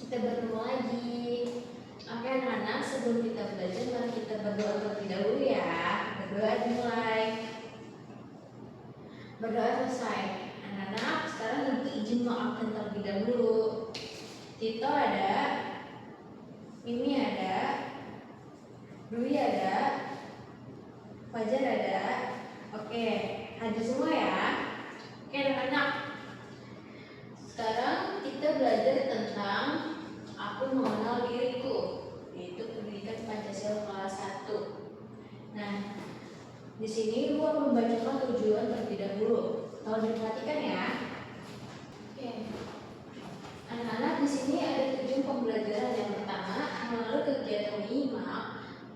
Kita bertemu lagi. Oke anak-anak, sebelum kita belajar mari kita berdoa terlebih dahulu ya. Berdoa dimulai. Berdoa selesai. Anak-anak, sekarang ibu izin maafkan terlebih dahulu. Tito ada, Mimi ada, Dwi ada, Fajar ada. Oke, hadir semua ya. Oke anak-anak, sekarang kita belajar tentang aku mengenal diriku, yaitu pendidikan Pancasila kelas 1. Nah, di sini gua akan membacakan tujuan terlebih dahulu. Tolong diperhatikan ya. Oke. Anak-anak, di sini ada tujuan pembelajaran. Yang pertama, melalui kegiatan menyimak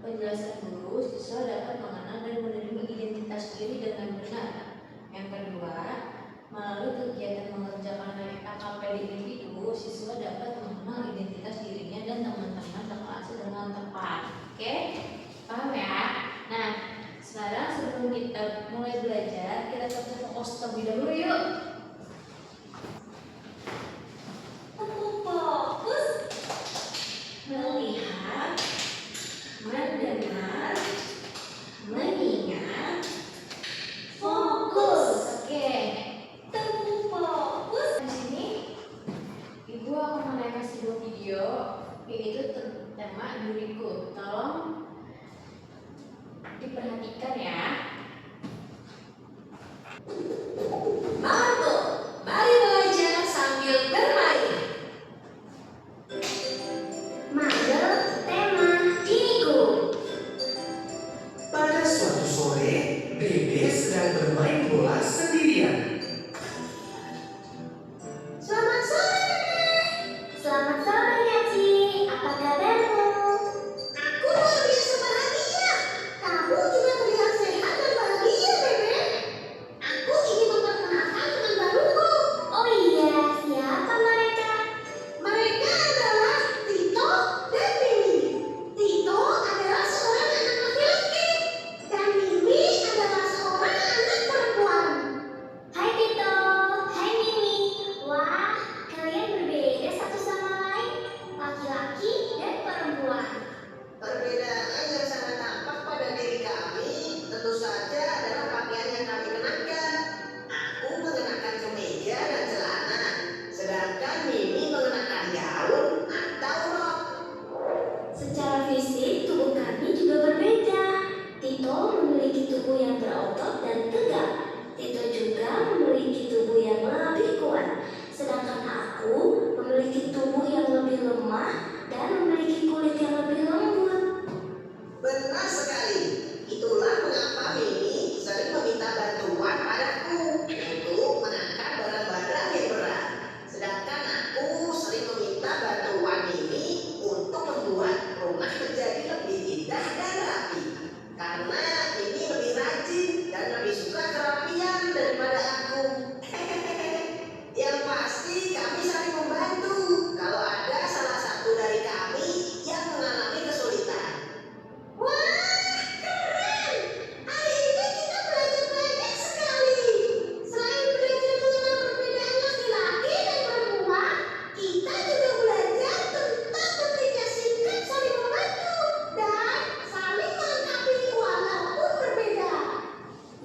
penjelasan guru, siswa dapat mengenal dan menerima identitas diri dengan benar. Yang kedua, melalui kegiatan mengerjakan LKPD individu, siswa dapat mengenal identitas dirinya dan teman-teman sekelas dengan tepat. Oke, paham ya? Nah, sekarang sebelum kita mulai belajar, kita fokus terlebih dahulu yuk. Fokus melihat, mendengar, mengingat, fokus. Oke. Ibu akan menaikkan sebuah video, yaitu tema diriku. Tolong diperhatikan ya. Marco, mari belajar sambil bermain. Magel, tema diriku. Pada suatu sore, Dede sedang bermain bola sendirian. Selamat sore Yaci, apa kabarmu? Aku luar biasa bahagia. Kamu juga terlihat sehat dan bahagia, Bebe. Aku ingin memperkenalkan teman baruku. Oh iya, siapa mereka? Mereka adalah Tito dan Mimi. Tito adalah seorang anak laki-laki dan Mimi adalah seorang anak perempuan. Hai Tito, hai Mimi. Wah, kalian berbeda satu sama lain, laki-laki dan perempuan. Perbedaan yang sangat tampak pada diri kami tentu saja adalah pakaian yang kami kenakan. Aku mengenakan kemeja dan celana, sedangkan Mimi mengenakan gaun atau rok. Secara fisik, tubuh kami juga berbeda. Tito memiliki tubuh yang berotot dan tegap. Tito juga memiliki tubuh yang lebih kuat. Sedangkan aku memiliki tubuh yang lebih lemah dan memiliki kulit yang lebih lembut. Benar sekali. Itulah mengapa Mimi sering meminta bantuan padaku untuk mengangkat barang-barang yang berat. Sedangkan aku sering meminta bantuan Mimi untuk membuat rumah menjadi lebih indah dan rapi. Karena Mimi lebih rajin dan lebih suka kerapian daripada aku. Yang pasti kami saling membantu kalau ada salah satu dari kami yang mengalami kesulitan. Wah, keren! Hari ini kita belajar banyak sekali. Selain belajar mengenal perbedaan laki-laki dan perempuan, kita juga belajar tentang bertindak singkat, saling membantu, dan saling melengkapi walaupun berbeda.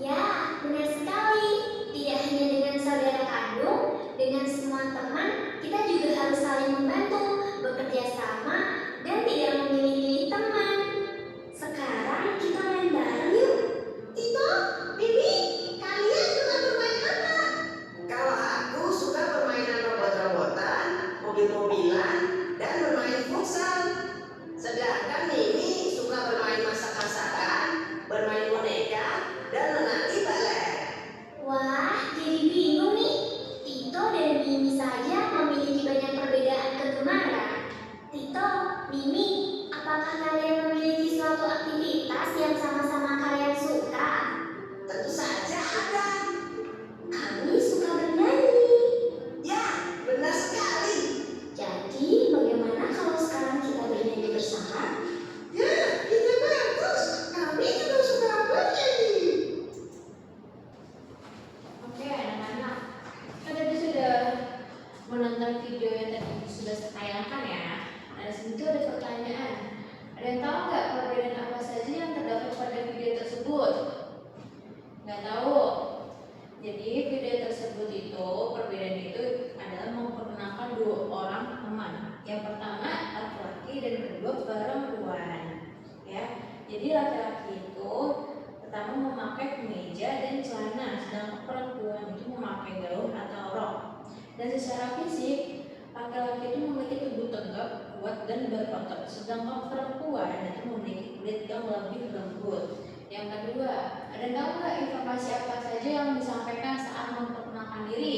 Ya, benar sekali. Tidak hanya dengan saudara kandung, dengan semua teman, kita juga harus saling membantu, bekerja sama, dan tidak memilih-milih teman. Sekarang kita main bareng yuk. Tito, Mimi, kalian suka bermain apa? Kalau aku suka permainan robot-robotan, mobil-mobilan, dan bermain futsal. Sedangkan Mimi suka bermain masak-masakan, bermain boneka, dan menari balet. Wah, jadi bingung nih. Tito dan Mimi saja memiliki banyak perbedaan kegemaran. Tito, Mimi, apakah kalian memiliki suatu aktivitas yang sama-sama kalian suka? Tentu saja ada. Kami suka bernyanyi. Ya, benar sekali. Jadi, bagaimana kalau sekarang kita bernyanyi bersama? Ya, itu bagus. Kami juga suka bernyanyi. Ada yang tahu nggak perbedaan apa saja yang terdapat pada video tersebut? Nggak tahu. Jadi video tersebut itu perbedaan itu adalah memperkenalkan dua orang teman. Yang pertama laki-laki dan kedua perempuan. Ya, jadi laki-laki itu pertama memakai kemeja dan celana, sedangkan perempuan itu memakai gaun atau rok. Dan secara fisik laki-laki itu memiliki tubuh tegap, kuat dan berotot, sedangkan perempuan itu memiliki kulit yang lebih lembut. Yang kedua, ada tahu nggak informasi apa saja yang disampaikan saat memperkenalkan diri?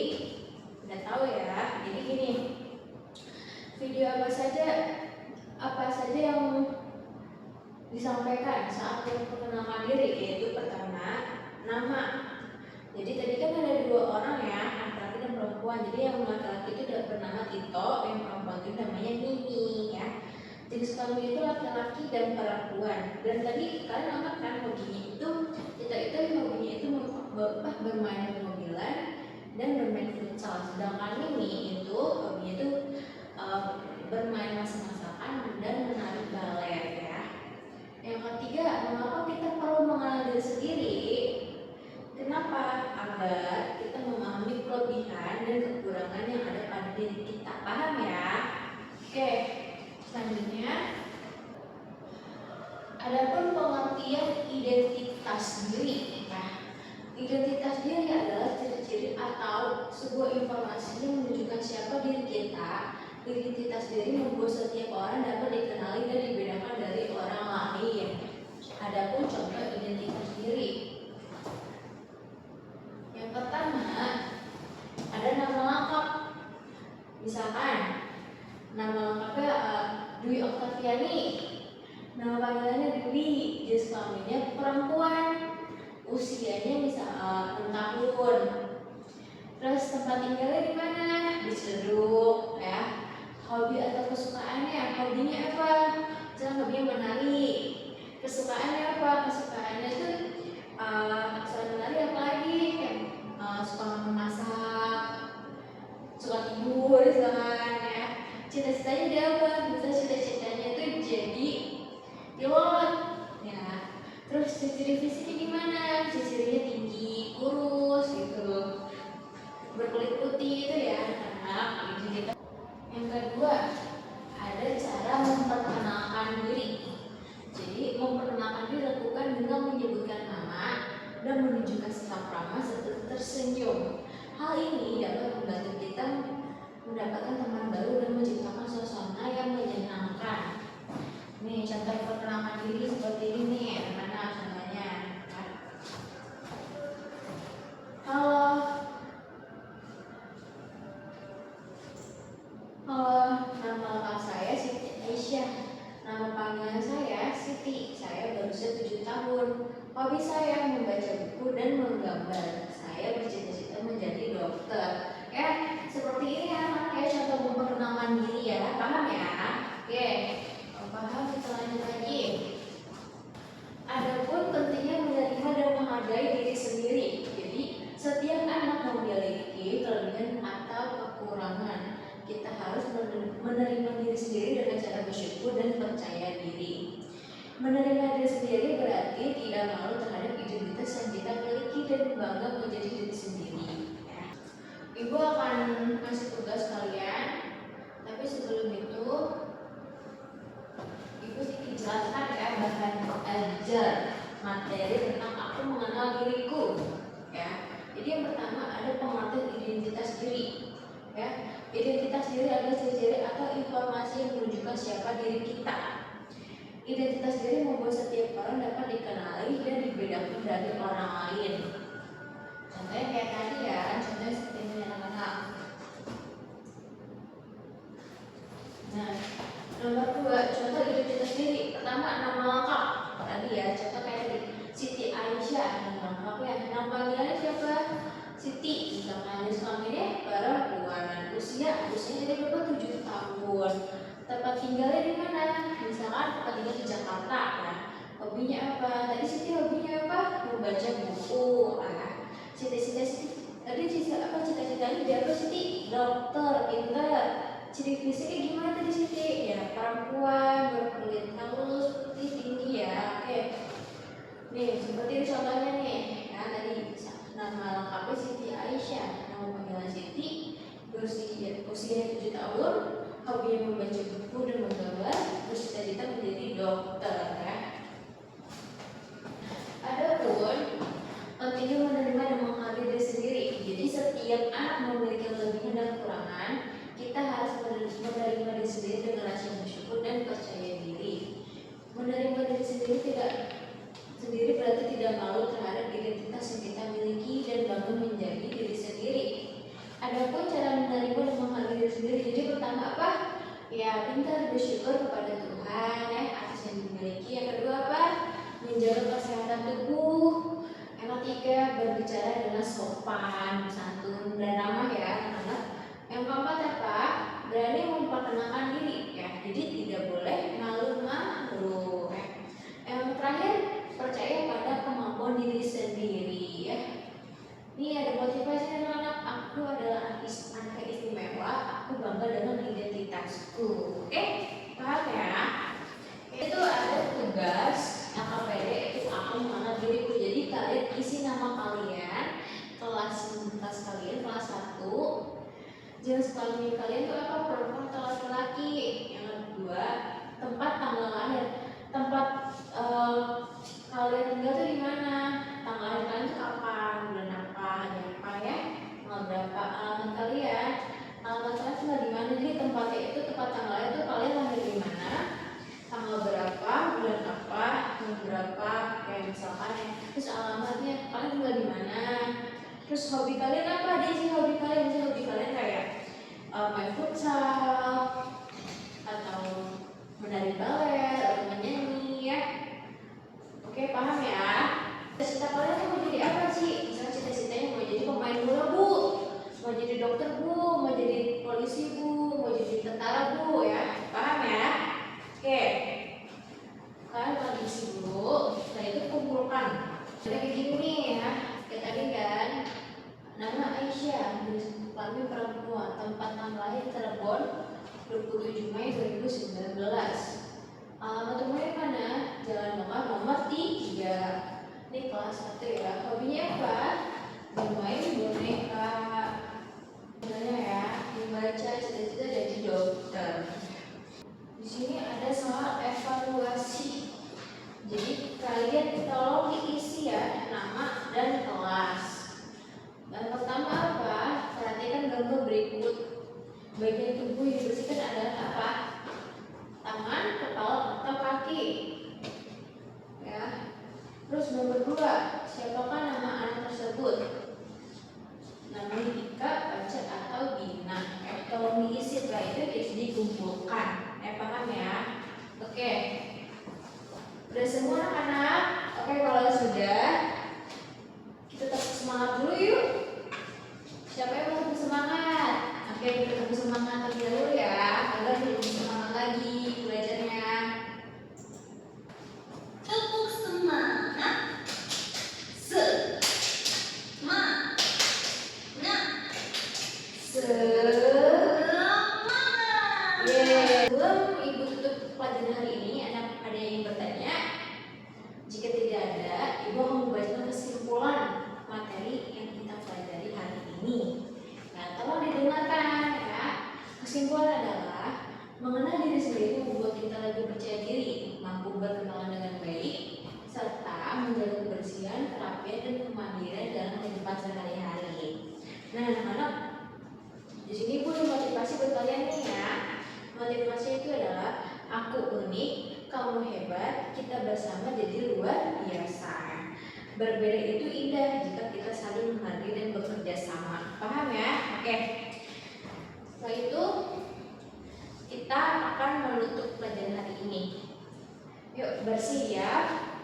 Udah tahu ya. Jadi gini, video apa saja yang disampaikan saat memperkenalkan diri, yaitu pertama nama. Jadi tadi kan ada dua orang ya, laki-laki dan perempuan. Jadi yang laki-laki itu bernama Tito, yang perempuan itu namanya Mimi ya. Jenis kelamin itu laki-laki dan perempuan. Dan tadi kalian angkat kan hobinya itu, Tito itu hobinya itu bermain mobilan dan bermain futsal. Sedangkan Mimi itu hobinya itu bermain masak-masakan dan menari balet ya. Yang ketiga, mengapa kita perlu mengenal diri sendiri? Kenapa? Agar kita memahami kelebihan dan kekurangan yang ada pada diri kita. Paham ya? Oke, selanjutnya adapun pengertian identitas diri. Nah, identitas diri adalah ciri-ciri atau sebuah informasi yang menunjukkan siapa diri kita. Identitas diri membuat setiap orang dapat dikenali dan dibedakan dari orang lain. Adapun contoh identitas diri. Yang pertama, ada nama lengkap. Misalkan nama lengkapnya Dwi Oktaviani, nama panggilannya Dwi, jenis kelaminnya perempuan, usianya bisa 6 tahun. Terus tempat tinggalnya di mana? Di Ciledug ya. Hobi atau kesukaannya, hobinya apa? Misalnya hobinya menari. Kesukaannya apa? Kesukaannya itu selain menari apa lagi? Suka memasak, suka tidur, misalkan ya. Cita-citanya dia apa? Misalnya cita-citanya itu jadi pilot ya. Terus ciri fisiknya gimana? Cirinya tinggi, kurus gitu, berkulit putih itu ya anak gitu. Yang kedua, ada cara memperkenalkan diri. Jadi memperkenalkan diri dilakukan dengan menyebutkan nama dan menunjukkan sikap ramah serta tersenyum. Hal ini dapat membantu kita mendapatkan teman baru dan menciptakan suasana yang menyenangkan. Nih contoh perkenalan diri seperti ini nih, anak-anak contohnya. Halo, nama lengkap saya Siti Aisyah. Nama panggilan saya Siti. Saya berusia 7 tahun. Hobi saya membaca buku dan menggambar. Saya bercita-cita menjadi dokter. Ya, seperti ini ya anak ya, contoh memperkenalkan diri ya. Paham ya? Oke. Kalau paham kita lanjut lagi. Adapun pentingnya menerima dan menghargai diri sendiri. Jadi setiap anak memiliki kelebihan atau kekurangan. Kita harus menerima diri sendiri dengan cara bersyukur dan percaya diri. Menerima diri sendiri berarti tidak malu terhadap identitas yang kita miliki dan bangga menjadi diri sendiri. Ya. Ibu akan kasih tugas kalian, tapi sebelum itu Ibu dijelaskan ya bahan ajar materi tentang aku mengenal diriku. Ya. Jadi yang pertama ada pengertian identitas diri. Ya, identitas diri adalah ciri-ciri atau informasi yang menunjukkan siapa diri kita. Identitas diri membuat setiap orang dapat dikenali dan dibedakan dari orang lain. Contohnya kayak tadi ya, contohnya seperti ini anak-anak. Nah, nomor 2, contoh identitas diri. Pertama nama lengkap. Tadi ya, contoh kayak tadi Siti Aisyah, nama lengkapnya. Nama panggilannya siapa? Siti. Misalkan jenis kelaminnya perempuan. Usianya dari berapa? 7 tahun. Tempat tinggalnya di mana? Misalkan tempat tinggal di Jakarta ya. Hobinya apa? Tadi Siti hobinya apa? Membaca buku. Cita-citanya dia apa Siti? Dokter, pinter. ciri fisiknya gimana tadi Siti? Ya perempuan berkulit halus, putih, tinggi ya. Oke. Nih seperti ini contohnya nih. Ya tadi nama lengkapnya Siti Aisyah. Nama panggilan Siti. Usia 7 tahun. Hobinya membaca buku dan menggambar. Bercita-cita menjadi dokter ya. Adapun pentingnya menerima dan menghargai diri sendiri. Jadi setiap anak memiliki kelebihan dan kekurangan. Kita harus menerima diri sendiri dengan rasa bersyukur dan percaya diri. Menerima diri sendiri berarti tidak malu terhadap identitas yang kita miliki dan bangga menjadi diri sendiri. Adapun cara menerima dan menghargai diri sendiri. Jadi pertama apa? Ya pintar bersyukur kepada Tuhan ya atas yang dimiliki. Yang kedua apa? Menjaga kesehatan tubuh. Yang ketiga berbicara dengan sopan, santun dan ramah ya anak-anak. Yang keempat apa? Berani memperkenalkan diri ya. Jadi tidak boleh malu-malu ya. Yang terakhir percaya pada kemampuan diri sendiri ya. Ini ada motivasi anak-anak. Aku adalah anak istimewa. Aku bangga dengan identitasku. Oke, paham ya? Itu ada tugas LKPD itu aku mengenal diriku. Jadi kalian isi nama kalian, kelas kalian kelas 1. Jenis kelamin kalian itu apa? Perempuan atau laki-laki? Yang kedua, tempat tanggal lahir. Tempat kalian tinggal tuh di mana? Tanggal lahir kalian tuh kapan? Bulan apa? Jam apa ya? Tanggal berapa? Alamat kalian? Alamat kalian tinggal di mana? Jadi tempatnya itu tempat tanggal lahir itu kalian lahir di mana? Tanggal berapa? Bulan apa? Jam berapa? Kayak misalkan ya. Terus alamatnya kalian tinggal di mana? Terus hobi kalian apa? Ada sih hobi kalian. Misalnya hobi kalian kayak main futsal atau menari balet atau menyanyi ya. Oke, paham ya? Cita-cita kalian tuh mau jadi apa sih? Misalnya cita-citanya mau jadi pemain bola bu, mau jadi dokter bu, mau jadi polisi bu, mau jadi tentara bu ya. Paham ya? Oke. Kalian kalau isi dulu, setelah itu kumpulkan. Jadi kayak gini nih ya. Kayak tadi kan. Nama Aisyah, jenis kelamin perempuan, tempat tanggal lahir Cirebon, 27 Mei 2019. Alamat rumahnya mana? Jalan Mekah nomor 3. Ini kelas 1 ya. Hobinya apa? Bermain boneka. Misalnya ya, membaca, cita-cita jadi dokter. Di sini ada soal evaluasi. Jadi kalian tolong diisi ya nama dan kelas. Yang pertama apa? Perhatikan gambar berikut. Bagian tubuh yang dibersihkan adalah apa? Tangan, kepala, atau kaki. Ya. Terus nomor 2, siapakah nama anak tersebut? Namanya Dika, Baca, atau Gina. Tolong diisi setelah itu dikumpulkan. Paham ya? Oke. Udah semua anak-anak? Oke, kalau sudah, kita tetap semangat dulu yuk. Siapa yang mau tetap semangat? Oke, kita tetap semangat terlebih dahulu ya, agar lebih semangat lagi belajarnya. Tepuk semangat. Semangat. Sebelum Ibu tutup pelajaran hari ini, ada yang bertanya? Jika tidak ada, Ibu akan membacakan kesimpulan materi yang kita pelajari hari ini. Nah, tolong didengarkan ya. Kesimpulan adalah mengenal diri sendiri membuat kita lebih percaya diri, mampu berkenalan dengan baik, serta menjaga kebersihan, kerapian, dan kemandirian dalam kehidupan sehari-hari. Nah, anak-anak, di sini Ibu ada motivasi buat kalian nih ya. Motivasi itu adalah aku unik, kamu hebat, kita bersama jadi luar biasa. Berbeda itu indah jika kita saling menghargai dan bekerja sama. Paham ya? Oke. Setelah itu kita akan menutup pelajaran hari ini. Yuk bersiap.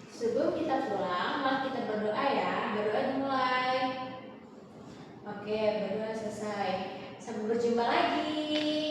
Sebelum kita pulang, mari kita berdoa ya. Berdoa dimulai. Oke, berdoa selesai. Sampai berjumpa lagi.